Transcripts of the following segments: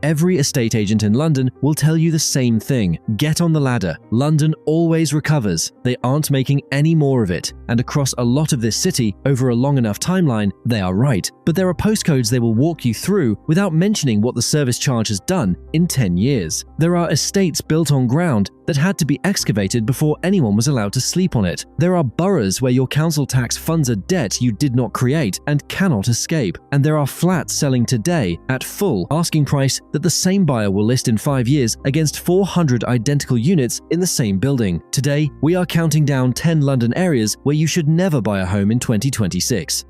every estate agent in London will tell you the same thing. Get on the ladder. London always recovers. They aren't making any more of it. And across a lot of this city, over a long enough timeline, they are right. But there are postcodes they will walk you through without mentioning what the service charge has done in 10 years. There are estates built on ground that had to be excavated before anyone was allowed to sleep on it. There are boroughs where your council tax funds a debt you did not create and cannot escape. And there are flats selling today at full asking price that the same buyer will list in 5 years against 400 identical units in the same building. Today, we are counting down 10 London areas where you should never buy a home in 2026.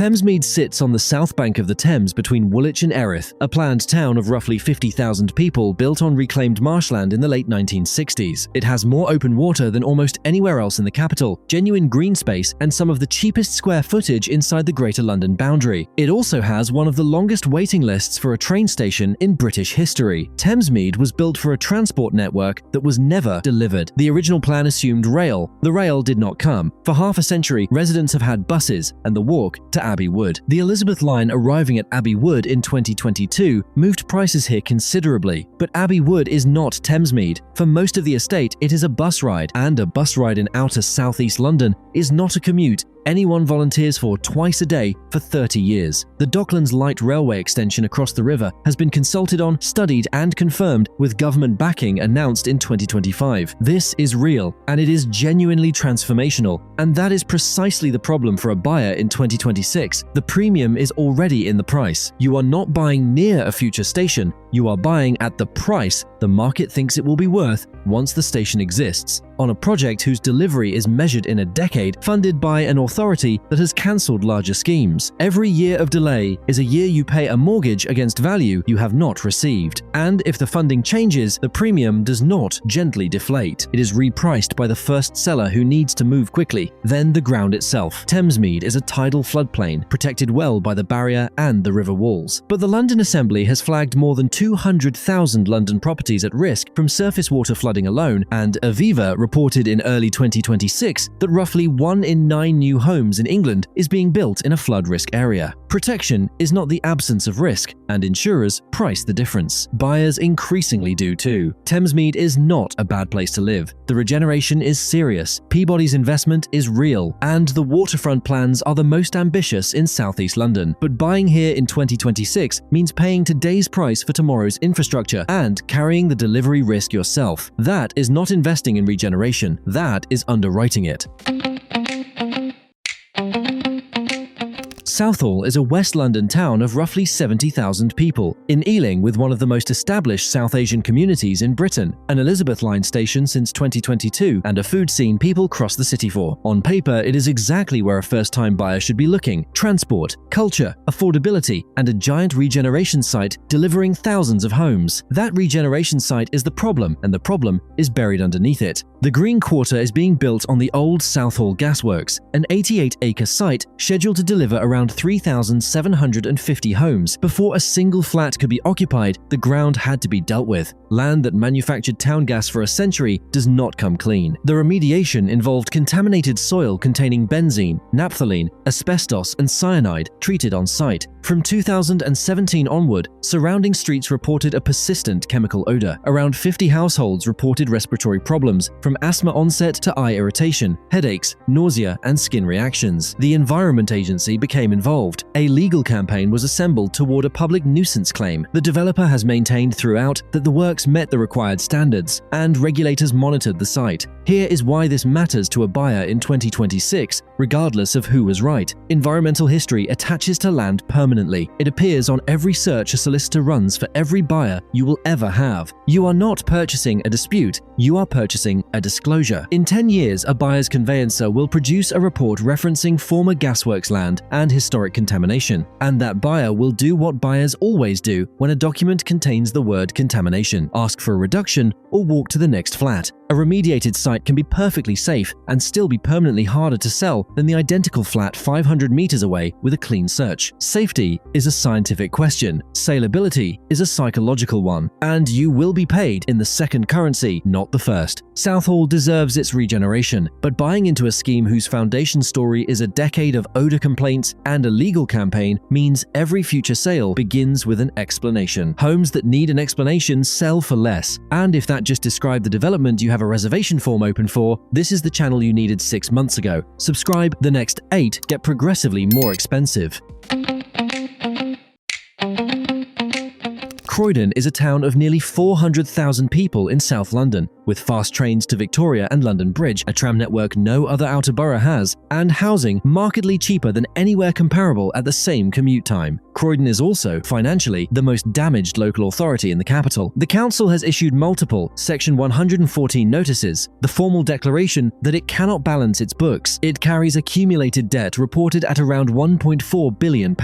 Thamesmead sits on the south bank of the Thames between Woolwich and Erith, a planned town of roughly 50,000 people built on reclaimed marshland in the late 1960s. It has more open water than almost anywhere else in the capital, genuine green space, and some of the cheapest square footage inside the Greater London boundary. It also has one of the longest waiting lists for a train station in British history. Thamesmead was built for a transport network that was never delivered. The original plan assumed rail. The rail did not come. For half a century, residents have had buses and the walk to Abbey Wood. The Elizabeth line arriving at Abbey Wood in 2022 moved prices here considerably, but Abbey Wood is not Thamesmead. For most of the estate, it is a bus ride, and a bus ride in outer southeast London is not a commute anyone volunteers for twice a day for 30 years. The Docklands Light Railway extension across the river has been consulted on, studied, and confirmed with government backing announced in 2025. This is real, and it is genuinely transformational, and that is precisely the problem for a buyer in 2026. The premium is already in the price. You are not buying near a future station, you are buying at the price the market thinks it will be worth once the station exists, on a project whose delivery is measured in a decade, funded by an authority that has cancelled larger schemes. Every year of delay is a year you pay a mortgage against value you have not received. And if the funding changes, the premium does not gently deflate. It is repriced by the first seller who needs to move quickly, then the ground itself. Thamesmead is a tidal floodplain, protected well by the barrier and the river walls. But the London Assembly has flagged more than 200,000 London properties at risk from surface water flooding alone, and Aviva reported in early 2026 that roughly 1 in 9 new homes in England is being built in a flood risk area. Protection is not the absence of risk, and insurers price the difference. Buyers increasingly do too. Thamesmead is not a bad place to live. The regeneration is serious, Peabody's investment is real, and the waterfront plans are the most ambitious in southeast London. But buying here in 2026 means paying today's price for tomorrow's infrastructure and carrying the delivery risk yourself. That is not investing in regeneration, that is underwriting it. Southall is a West London town of roughly 70,000 people, in Ealing with one of the most established South Asian communities in Britain, an Elizabeth line station since 2022, and a food scene people cross the city for. On paper, it is exactly where a first-time buyer should be looking: transport, culture, affordability, and a giant regeneration site delivering thousands of homes. That regeneration site is the problem, and the problem is buried underneath it. The Green Quarter is being built on the old Southall gasworks, an 88-acre site scheduled to deliver around 3,750 homes. Before a single flat could be occupied, the ground had to be dealt with. Land that manufactured town gas for a century does not come clean. The remediation involved contaminated soil containing benzene, naphthalene, asbestos, and cyanide treated on site. From 2017 onward, surrounding streets reported a persistent chemical odor. Around 50 households reported respiratory problems, from asthma onset to eye irritation, headaches, nausea, and skin reactions. The Environment Agency became involved. A legal campaign was assembled toward a public nuisance claim. The developer has maintained throughout that the works met the required standards, and regulators monitored the site. Here is why this matters to a buyer in 2026, regardless of who was right. Environmental history attaches to land permanently. It appears on every search a solicitor runs for every buyer you will ever have. You are not purchasing a dispute, you are purchasing a disclosure. In 10 years, a buyer's conveyancer will produce a report referencing former gasworks land and historic contamination, and that buyer will do what buyers always do when a document contains the word contamination: ask for a reduction or walk to the next flat. A remediated site can be perfectly safe and still be permanently harder to sell than the identical flat 500 meters away with a clean search. Safety is a scientific question. Saleability is a psychological one. And you will be paid in the second currency, not the first. Southall deserves its regeneration, but buying into a scheme whose foundation story is a decade of odor complaints and a legal campaign means every future sale begins with an explanation. Homes that need an explanation sell for less. And if that just described the development you have a reservation form open for, this is the channel you needed 6 months ago. Subscribe, the next 8 get progressively more expensive. Croydon is a town of nearly 400,000 people in South London, with fast trains to Victoria and London Bridge, a tram network no other outer borough has, and housing markedly cheaper than anywhere comparable at the same commute time. Croydon is also, financially, the most damaged local authority in the capital. The council has issued multiple Section 114 notices, the formal declaration that it cannot balance its books. It carries accumulated debt reported at around £1.4 billion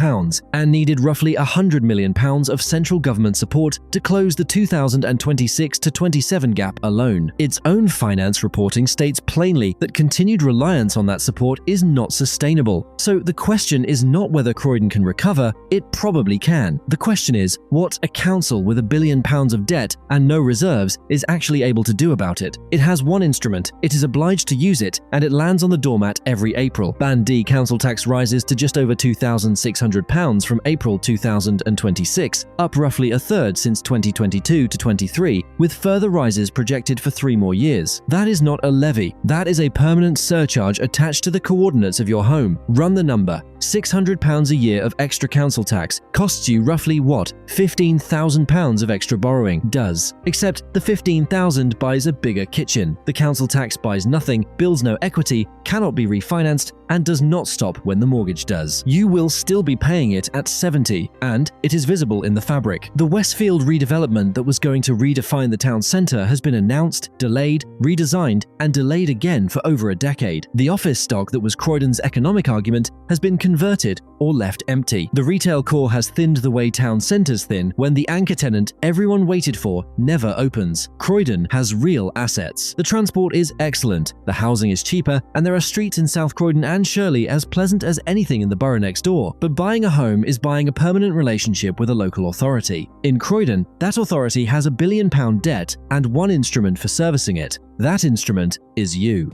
and needed roughly £100 million of central government support to close the 2026-27 gap alone. Its own finance reporting states plainly that continued reliance on that support is not sustainable. So the question is not whether Croydon can recover, it probably can. The question is what a council with £1 billion of debt and no reserves is actually able to do about it. It has one instrument, it is obliged to use it, and it lands on the doormat every April. Band D council tax rises to just over £2,600 from April 2026, up roughly a third since 2022 to 23, with further rises projected for 3 more years. That is not a levy, that is a permanent surcharge attached to the coordinates of your home. Run the number. £600 a year of extra council tax costs you roughly what £15,000 of extra borrowing does. Except the £15,000 buys a bigger kitchen. The council tax buys nothing, builds no equity, cannot be refinanced, and does not stop when the mortgage does. You will still be paying it at 70, and it is visible in the fabric. The Westfield redevelopment that was going to redefine the town centre has been announced, delayed, redesigned, and delayed again for over a decade. The office stock that was Croydon's economic argument has been converted or left empty. The retail core has thinned the way town centres thin when the anchor tenant everyone waited for never opens. Croydon has real assets. The transport is excellent, the housing is cheaper, and there are streets in South Croydon and Shirley as pleasant as anything in the borough next door. But buying a home is buying a permanent relationship with a local authority. In Croydon, that authority has £1 billion debt and one instrument for servicing it. That instrument is you.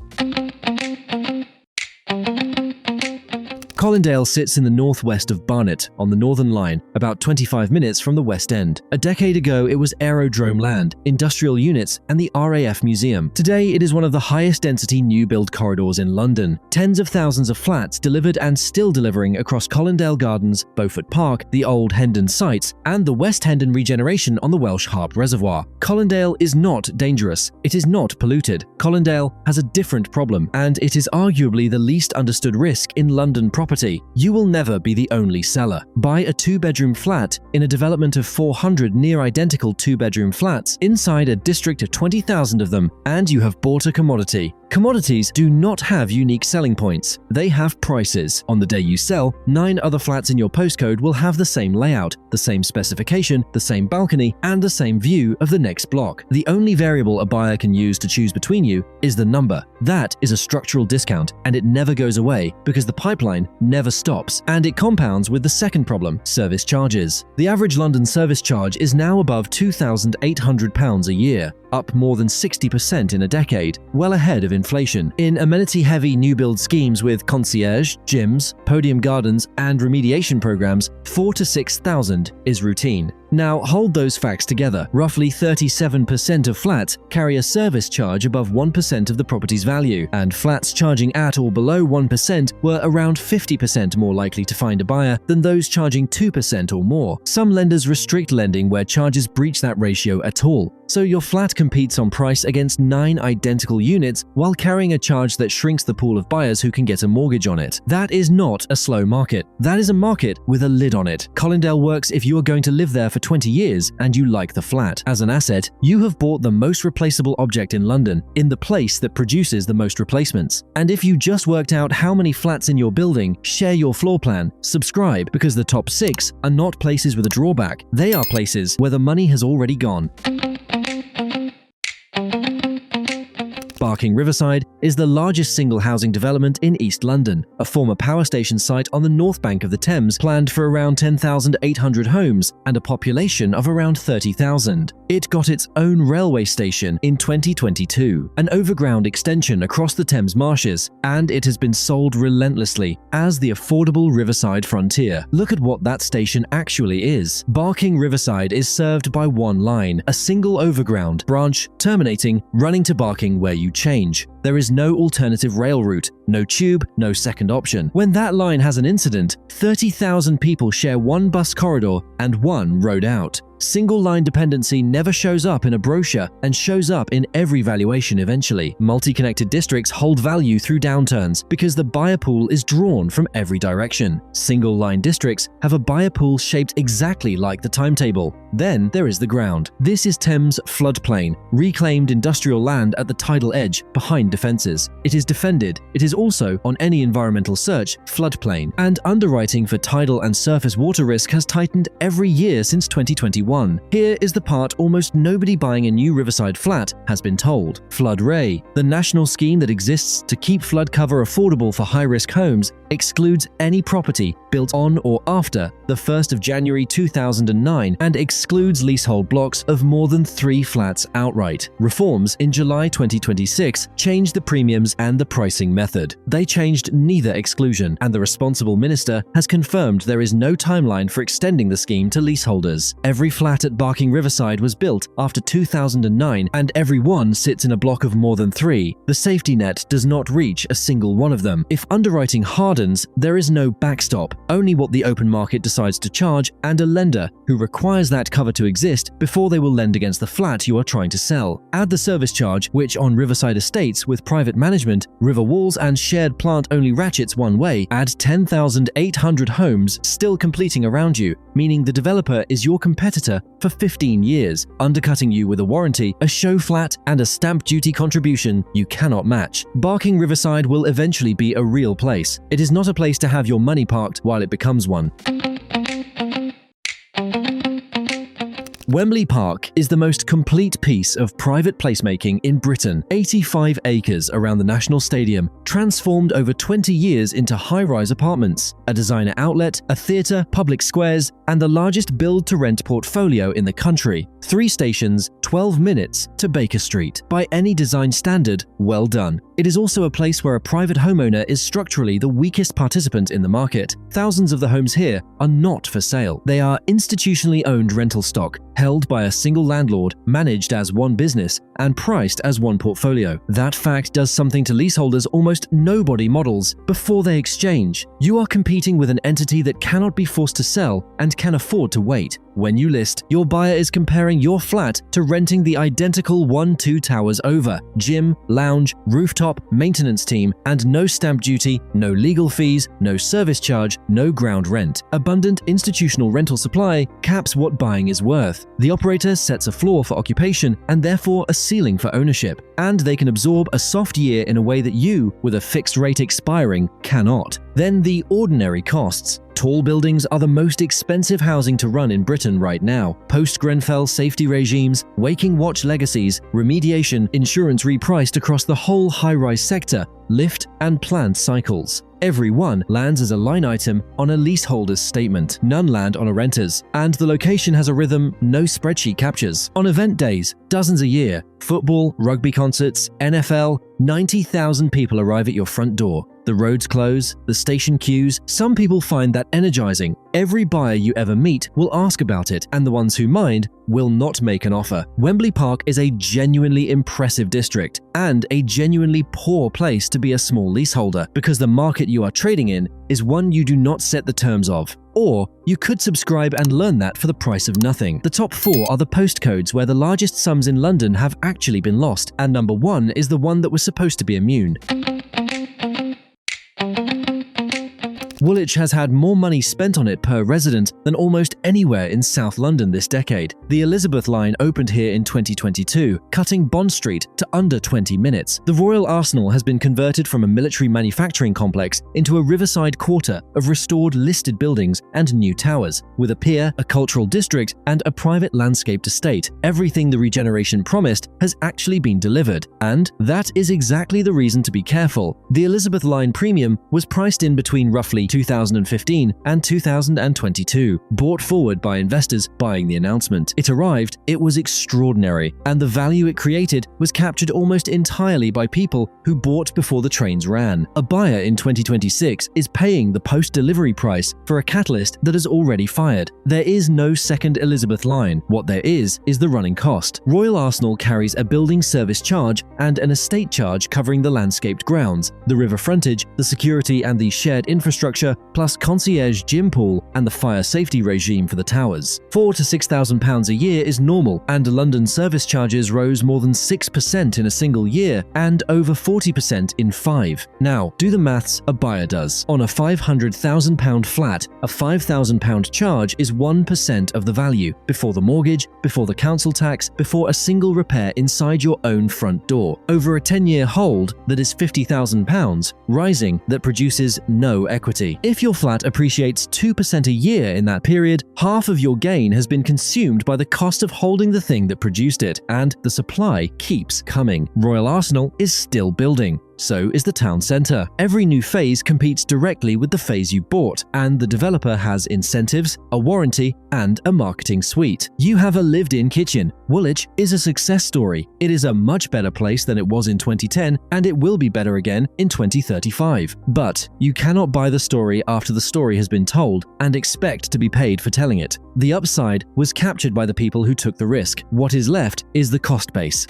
Colindale sits in the northwest of Barnet, on the Northern Line, about 25 minutes from the West End. A decade ago, it was aerodrome land, industrial units, and the RAF Museum. Today, it is one of the highest density new build corridors in London. Tens of thousands of flats delivered and still delivering across Colindale Gardens, Beaufort Park, the old Hendon sites, and the West Hendon regeneration on the Welsh Harp Reservoir. Colindale is not dangerous. It is not polluted. Colindale has a different problem, and it is arguably the least understood risk in London property. You will never be the only seller. Buy a 2-bedroom flat in a development of 400 near-identical 2-bedroom flats inside a district of 20,000 of them, and you have bought a commodity. Commodities do not have unique selling points. They have prices. On the day you sell, 9 other flats in your postcode will have the same layout, the same specification, the same balcony, and the same view of the next block. The only variable a buyer can use to choose between you is the number. That is a structural discount, and it never goes away because the pipeline never stops, and it compounds with the second problem, service charges. The average London service charge is now above £2,800 a year, up more than 60% in a decade, well ahead of inflation. In amenity-heavy new build schemes with concierge, gyms, podium gardens, and remediation programs, 4,000 to 6,000 is routine. Now hold those facts together. Roughly 37% of flats carry a service charge above 1% of the property's value, and flats charging at or below 1% were around 50% more likely to find a buyer than those charging 2% or more. Some lenders restrict lending where charges breach that ratio at all, so your flat competes on price against 9 identical units while carrying a charge that shrinks the pool of buyers who can get a mortgage on it. That is not a slow market. That is a market with a lid on it. Colindale works if you are going to live there for 20 years and you like the flat. As an asset, you have bought the most replaceable object in London, in the place that produces the most replacements. And if you just worked out how many flats in your building share your floor plan, subscribe, because the top 6 are not places with a drawback. They are places where the money has already gone. Barking Riverside is the largest single housing development in East London, a former power station site on the north bank of the Thames planned for around 10,800 homes and a population of around 30,000. It got its own railway station in 2022, an overground extension across the Thames marshes, and it has been sold relentlessly as the affordable Riverside frontier. Look at what that station actually is. Barking Riverside is served by one line, a single overground branch terminating, running to Barking where you change. There is no alternative rail route, no tube, no second option. When that line has an incident, 30,000 people share one bus corridor and one road out. Single line dependency never shows up in a brochure and shows up in every valuation eventually. Multi-connected districts hold value through downturns because the buyer pool is drawn from every direction. Single line districts have a buyer pool shaped exactly like the timetable. Then there is the ground. This is Thames floodplain, reclaimed industrial land at the tidal edge behind defences. It is defended. It is also, on any environmental search, floodplain. And underwriting for tidal and surface water risk has tightened every year since 2021. Here is the part almost nobody buying a new Riverside flat has been told. Flood Ray, the national scheme that exists to keep flood cover affordable for high-risk homes, excludes any property built on or after the 1st of January 2009 and excludes leasehold blocks of more than 3 flats outright. Reforms in July 2026 changed the premiums and the pricing method. They changed neither exclusion, and the responsible minister has confirmed there is no timeline for extending the scheme to leaseholders. Every flat at Barking Riverside was built after 2009 and every one sits in a block of more than 3. The safety net does not reach a single one of them. If underwriting hardens, there is no backstop, only what the open market decides to charge and a lender who requires that cover to exist before they will lend against the flat you are trying to sell. Add the service charge, which on Riverside estates with private management, river walls and shared plant only ratchets one way, add 10,800 homes still completing around you, meaning the developer is your competitor for 15 years, undercutting you with a warranty, a show flat, and a stamp duty contribution you cannot match. Barking Riverside will eventually be a real place. It is not a place to have your money parked while it becomes one. Wembley Park is the most complete piece of private placemaking in Britain. 85 acres around the National Stadium, transformed over 20 years into high-rise apartments, a designer outlet, a theatre, public squares, and the largest build-to-rent portfolio in the country. 3 stations, 12 minutes to Baker Street. By any design standard, well done. It is also a place where a private homeowner is structurally the weakest participant in the market. Thousands of the homes here are not for sale. They are institutionally owned rental stock, held by a single landlord, managed as one business, and priced as one portfolio. That fact does something to leaseholders almost nobody models before they exchange. You are competing with an entity that cannot be forced to sell and can afford to wait. When you list, your buyer is comparing your flat to renting the identical 1-2 towers over. Gym, lounge, rooftop, maintenance team, and no stamp duty, no legal fees, no service charge, no ground rent. Abundant institutional rental supply caps what buying is worth. The operator sets a floor for occupation and therefore a ceiling for ownership, and they can absorb a soft year in a way that you, with a fixed rate expiring, cannot. Then the ordinary costs. Tall buildings are the most expensive housing to run in Britain right now. Post-Grenfell safety regimes, Waking Watch legacies, remediation, insurance repriced across the whole high-rise sector, lift and plant cycles. Every one lands as a line item on a leaseholder's statement. None land on a renter's. And the location has a rhythm no spreadsheet captures. On event days, dozens a year, football, rugby concerts, NFL, 90,000 people arrive at your front door. The roads close, the station queues. Some people find that energizing. Every buyer you ever meet will ask about it, and the ones who mind will not make an offer. Wembley Park is a genuinely impressive district and a genuinely poor place to be a small leaseholder, because the market you are trading in is one you do not set the terms of. Or you could subscribe and learn that for the price of nothing. The top 4 are the postcodes where the largest sums in London have actually been lost, and number 1 is the one that was supposed to be immune. Woolwich has had more money spent on it per resident than almost anywhere in South London this decade. The Elizabeth line opened here in 2022, cutting Bond Street to under 20 minutes. The Royal Arsenal has been converted from a military manufacturing complex into a riverside quarter of restored listed buildings and new towers, with a pier, a cultural district, and a private landscaped estate. Everything the regeneration promised has actually been delivered, and that is exactly the reason to be careful. The Elizabeth line premium was priced in between roughly 2015 and 2022, bought forward by investors buying the announcement. It arrived, it was extraordinary, and the value it created was captured almost entirely by people who bought before the trains ran. A buyer in 2026 is paying the post-delivery price for a catalyst that has already fired. There is no second Elizabeth line. What there is the running cost. Royal Arsenal carries a building service charge and an estate charge covering the landscaped grounds, the river frontage, the security and the shared infrastructure, plus concierge gym pool and the fire safety regime for the towers. £4,000 to £6,000 a year is normal, and London service charges rose more than 6% in a single year and over 40% in 5. Now, do the maths a buyer does. On a £500,000 flat, a £5,000 charge is 1% of the value, before the mortgage, before the council tax, before a single repair inside your own front door. Over a 10-year hold that is £50,000, rising, that produces no equity. If your flat appreciates 2% a year in that period, half of your gain has been consumed by the cost of holding the thing that produced it, and the supply keeps coming. Royal Arsenal is still building. So is the town centre. Every new phase competes directly with the phase you bought, and the developer has incentives, a warranty, and a marketing suite. You have a lived-in kitchen. Woolwich is a success story. It is a much better place than it was in 2010, and it will be better again in 2035. But you cannot buy the story after the story has been told and expect to be paid for telling it. The upside was captured by the people who took the risk. What is left is the cost base.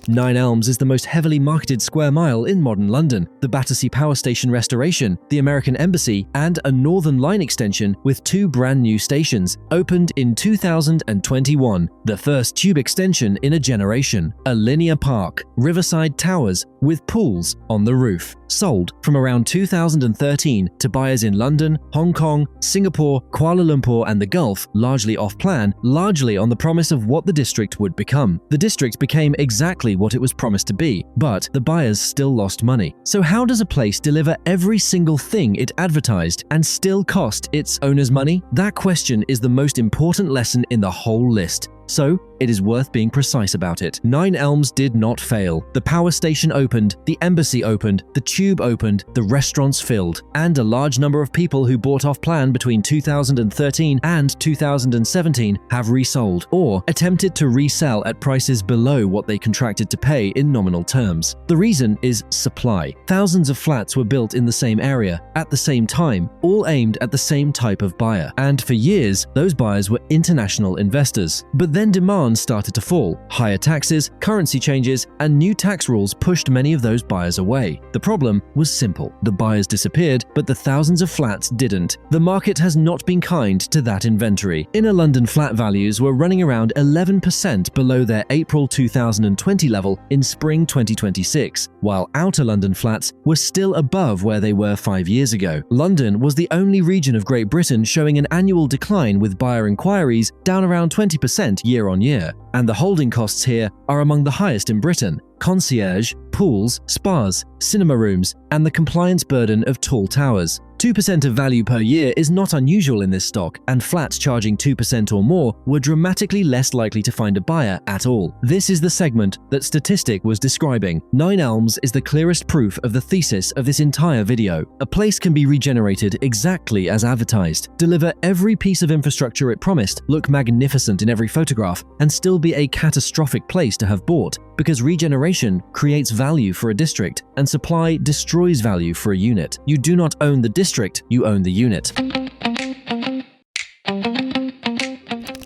9 Elms is the most heavily marketed square mile in modern London. The Battersea Power Station restoration, the American Embassy, and a Northern Line extension with 2 brand new stations opened in 2021. The first tube extension in a generation, a linear park, Riverside Towers with pools on the roof. Sold from around 2013 to buyers in London, Hong Kong, Singapore, Kuala Lumpur and the Gulf, largely off-plan, largely on the promise of what the district would become. The district became exactly what it was promised to be, but the buyers still lost money. So how does a place deliver every single thing it advertised and still cost its owners money? That question is the most important lesson in the whole list. So, it is worth being precise about it. 9 Elms did not fail. The power station opened, the embassy opened, the tube opened, the restaurants filled, and a large number of people who bought off plan between 2013 and 2017 have resold or attempted to resell at prices below what they contracted to pay in nominal terms. The reason is supply. Thousands of flats were built in the same area, at the same time, all aimed at the same type of buyer. And for years, those buyers were international investors. But then demand started to fall. Higher taxes, currency changes, and new tax rules pushed many of those buyers away. The problem was simple. The buyers disappeared, but the thousands of flats didn't. The market has not been kind to that inventory. Inner London flat values were running around 11% below their April 2020 level in spring 2026, while outer London flats were still above where they were 5 years ago. London was the only region of Great Britain showing an annual decline, with buyer inquiries down around 20% year on year, and the holding costs here are among the highest in Britain. Concierge, pools, spas, cinema rooms, and the compliance burden of tall towers. 2% of value per year is not unusual in this stock, and flats charging 2% or more were dramatically less likely to find a buyer at all. This is the segment that Statistic was describing. 9 Elms is the clearest proof of the thesis of this entire video. A place can be regenerated exactly as advertised, deliver every piece of infrastructure it promised, look magnificent in every photograph, and still be a catastrophic place to have bought, because regeneration creates value for a district, and supply destroys value for a unit. You do not own the district, you own the unit.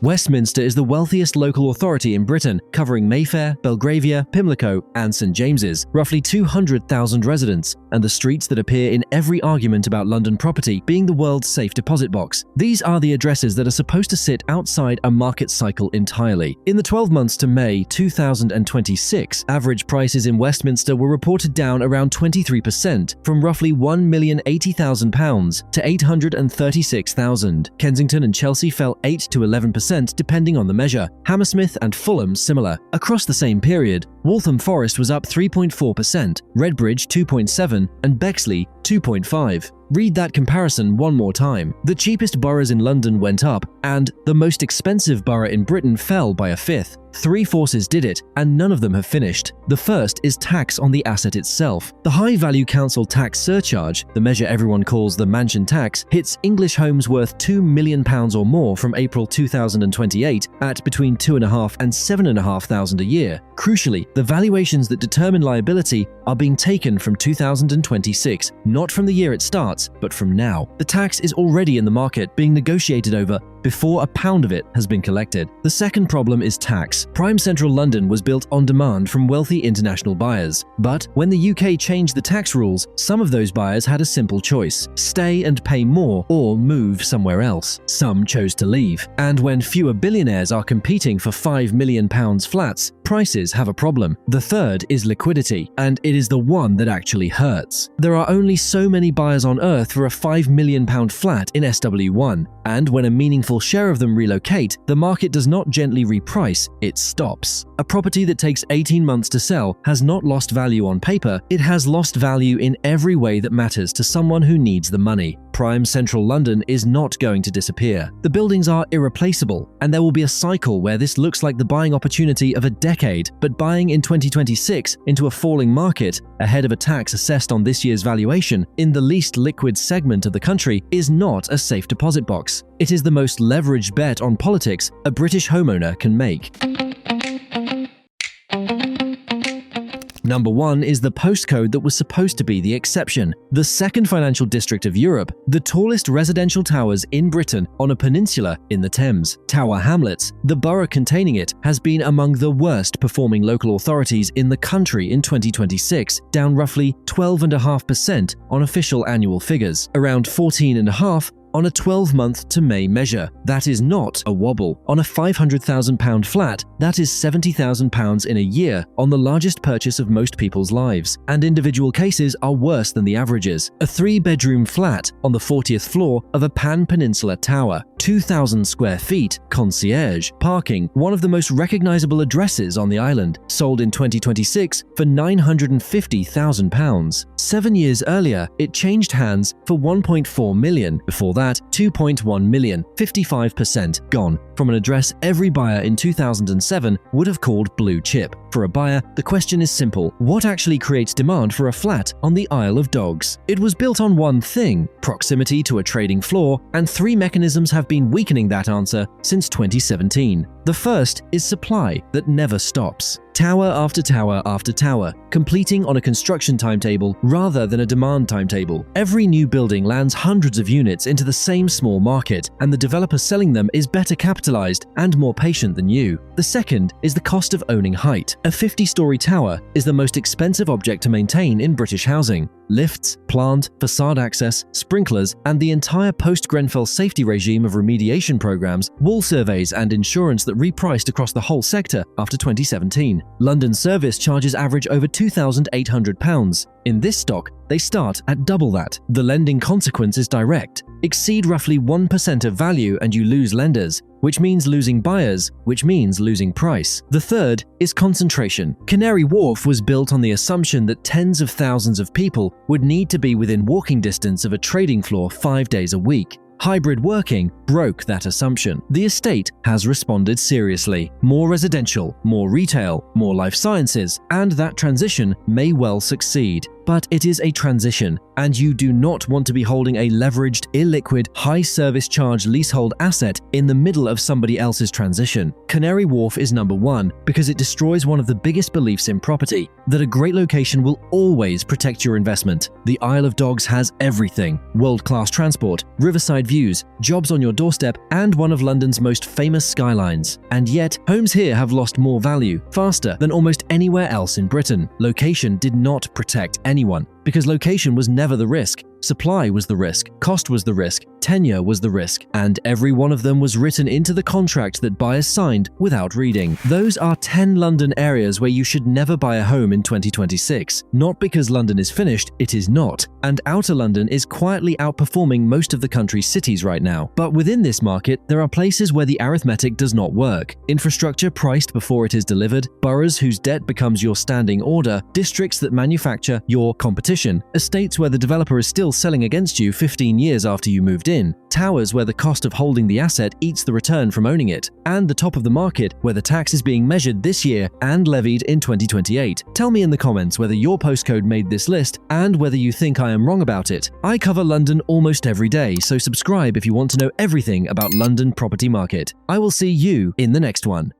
Westminster is the wealthiest local authority in Britain, covering Mayfair, Belgravia, Pimlico, and St James's, roughly 200,000 residents, and the streets that appear in every argument about London property being the world's safe deposit box. These are the addresses that are supposed to sit outside a market cycle entirely. In the 12 months to May 2026, average prices in Westminster were reported down around 23%, from roughly £1,080,000 to £836,000. Kensington and Chelsea fell 8 to 11% depending on the measure. Hammersmith and Fulham similar. Across the same period, Waltham Forest was up 3.4%, Redbridge 2.7%, and Bexley 2.5%. Read that comparison one more time. The cheapest boroughs in London went up, and the most expensive borough in Britain fell by a fifth. 3 forces did it, and none of them have finished. The first is tax on the asset itself. The High Value Council tax surcharge, the measure everyone calls the mansion tax, hits English homes worth £2 million or more from April 2028 at between £2,500 and £7,500 a year. Crucially, the valuations that determine liability are being taken from 2026, not from the year it starts, but from now. The tax is already in the market, being negotiated over before a pound of it has been collected. The second problem is tax. Prime central London was built on demand from wealthy international buyers. But when the UK changed the tax rules, some of those buyers had a simple choice: stay and pay more or move somewhere else. Some chose to leave. And when fewer billionaires are competing for £5 million flats, prices have a problem. The third is liquidity, and it is the one that actually hurts. There are only so many buyers on earth for a £5 million flat in SW1, and when a meaningful share of them relocate, the market does not gently reprice, it stops. A property that takes 18 months to sell has not lost value on paper, it has lost value in every way that matters to someone who needs the money. Prime central London is not going to disappear. The buildings are irreplaceable, and there will be a cycle where this looks like the buying opportunity of a decade, but buying in 2026 into a falling market, ahead of a tax assessed on this year's valuation, in the least liquid segment of the country, is not a safe deposit box. It is the most leveraged bet on politics a British homeowner can make. Number 1 is the postcode that was supposed to be the exception. The second financial district of Europe, the tallest residential towers in Britain on a peninsula in the Thames. Tower Hamlets, the borough containing it, has been among the worst performing local authorities in the country in 2026, down roughly 12.5% on official annual figures, around 14.5% on a 12-month to May measure. That is not a wobble. On a £500,000 flat, that is £70,000 in a year on the largest purchase of most people's lives, and individual cases are worse than the averages. A 3-bedroom flat on the 40th floor of a pan-peninsula tower, 2,000 square feet, concierge, parking, one of the most recognizable addresses on the island, sold in 2026 for £950,000. 7 years earlier, it changed hands for £1.4 million. Before that, £2.1 million, 55% gone, from an address every buyer in 2007 would have called blue chip. For a buyer, the question is simple: what actually creates demand for a flat on the Isle of Dogs? It was built on one thing: proximity to a trading floor, and 3 mechanisms have been weakening that answer since 2017. The first is supply that never stops. Tower after tower after tower, completing on a construction timetable rather than a demand timetable. Every new building lands hundreds of units into the same small market, and the developer selling them is better capitalized and more patient than you. The second is the cost of owning height. A 50-story tower is the most expensive object to maintain in British housing. Lifts, plant, facade access, sprinklers, and the entire post-Grenfell safety regime of remediation programs, wall surveys, and insurance that repriced across the whole sector after 2017. London service charges average over £2,800. In this stock, they start at double that. The lending consequence is direct. Exceed roughly 1% of value and you lose lenders, which means losing buyers, which means losing price. The third is concentration. Canary Wharf was built on the assumption that tens of thousands of people would need to be within walking distance of a trading floor 5 days a week. Hybrid working broke that assumption. The estate has responded seriously. More residential, more retail, more life sciences, and that transition may well succeed. but it is a transition, and you do not want to be holding a leveraged, illiquid, high service charge leasehold asset in the middle of somebody else's transition. Canary Wharf is number one because it destroys one of the biggest beliefs in property, that a great location will always protect your investment. The Isle of Dogs has everything: world-class transport, riverside views, jobs on your doorstep, and one of London's most famous skylines. And yet, homes here have lost more value, faster than almost anywhere else in Britain. Location did not protect anyone, because location was never the risk. Supply was the risk, cost was the risk, tenure was the risk, and every one of them was written into the contract that buyers signed without reading. Those are 10 London areas where you should never buy a home in 2026. Not because London is finished, it is not. And Outer London is quietly outperforming most of the country's cities right now. But within this market, there are places where the arithmetic does not work. Infrastructure priced before it is delivered, boroughs whose debt becomes your standing order, districts that manufacture your competition, estates where the developer is still selling against you 15 years after you moved in, towers where the cost of holding the asset eats the return from owning it, and the top of the market where the tax is being measured this year and levied in 2028. Tell me in the comments whether your postcode made this list and whether you think I am wrong about it. I cover London almost every day, so subscribe if you want to know everything about London property market. I will see you in the next one.